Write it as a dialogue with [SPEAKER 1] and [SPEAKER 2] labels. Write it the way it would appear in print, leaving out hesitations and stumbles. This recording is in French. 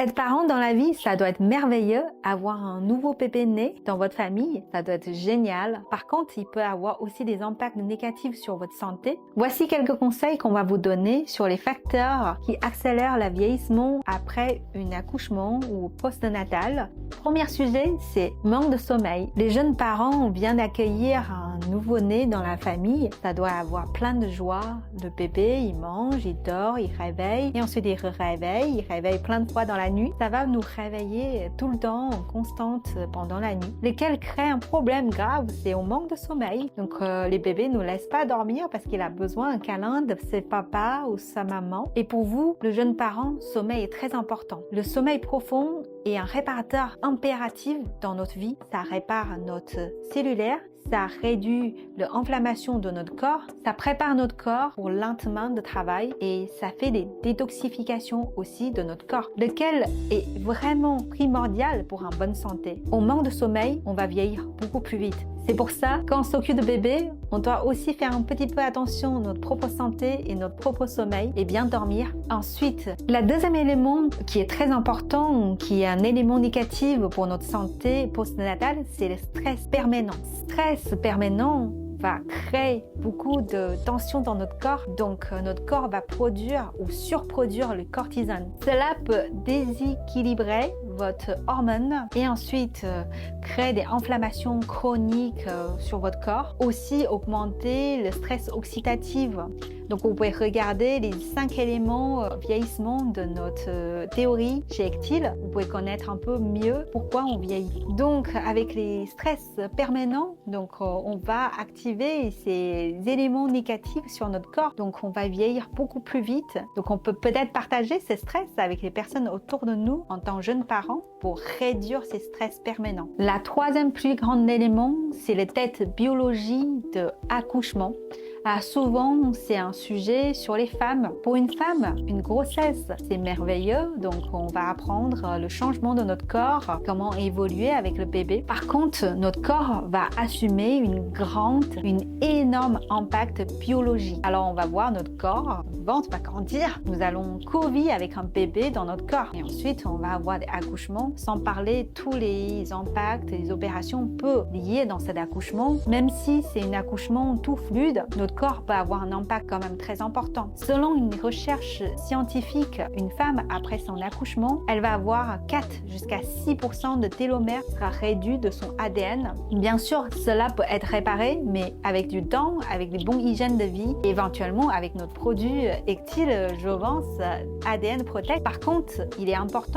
[SPEAKER 1] Être parent dans la vie, ça doit être merveilleux. Avoir un nouveau bébé né dans votre famille, ça doit être génial. Par contre, il peut avoir aussi des impacts négatifs sur votre santé. Voici quelques conseils qu'on va vous donner sur les facteurs qui accélèrent le vieillissement après un accouchement ou post-natal. Premier sujet, c'est manque de sommeil. Les jeunes parents viennent d'accueillir un nouveau-né dans la famille. Ça doit avoir plein de joie. Le bébé, il mange, il dort, il réveille et ensuite il réveille plein de fois dans la nuit. Ça va nous réveiller tout le temps, en constante pendant la nuit, lesquels créent un problème grave, c'est au manque de sommeil. Donc les bébés ne laissent pas dormir parce qu'il a besoin d'un câlin de ses papas ou sa maman. Et pour vous, le jeune parent, le sommeil est très important. Le sommeil profond est un réparateur impératif dans notre vie. Ça répare notre cellulaire, ça réduit l'inflammation de notre corps, ça prépare notre corps pour le lendemain de travail et ça fait des détoxifications aussi de notre corps, lequel est vraiment primordial pour une bonne santé. Au manque de sommeil, on va vieillir beaucoup plus vite. C'est pour ça, quand on s'occupe de bébé, on doit aussi faire un petit peu attention à notre propre santé et notre propre sommeil et bien dormir. Ensuite, le deuxième élément qui est très important, qui est un élément négatif pour notre santé post-natale, c'est le stress permanent. Stress permanent va créer beaucoup de tension dans notre corps, donc notre corps va produire ou surproduire le cortisone. Cela peut déséquilibrer votre hormone et ensuite créer des inflammations chroniques sur votre corps, aussi augmenter le stress oxydatif. Donc vous pouvez regarder les 5 éléments vieillissement de notre théorie chez Ectil. Vous pouvez connaître un peu mieux pourquoi on vieillit. Donc avec les stress permanents, donc on va activer ces éléments négatifs sur notre corps. Donc on va vieillir beaucoup plus vite. Donc on peut peut-être partager ces stress avec les personnes autour de nous en tant que jeunes parents pour réduire ces stress permanents. La troisième plus grande élément, c'est la tête biologie de accouchement. Souvent, c'est un sujet sur les femmes. Pour une femme, une grossesse, c'est merveilleux. Donc, on va apprendre le changement de notre corps, comment évoluer avec le bébé. Par contre, notre corps va assumer une énorme impact biologique. Alors, on va voir notre corps, notre ventre va grandir. Nous allons co-vivre avec un bébé dans notre corps. Et ensuite, on va avoir des accouchements, sans parler tous les impacts et les opérations peu liées dans cet accouchement. Même si c'est un accouchement tout fluide, notre corps peut avoir un impact quand même très important. Selon une recherche scientifique, une femme après son accouchement, elle va avoir 4 jusqu'à 6% de télomère sera réduit de son ADN. Bien sûr, cela peut être réparé, mais avec du temps, avec des bons hygiènes de vie, et éventuellement avec notre produit Ectil Jovence ADN Protect. Par contre, il est important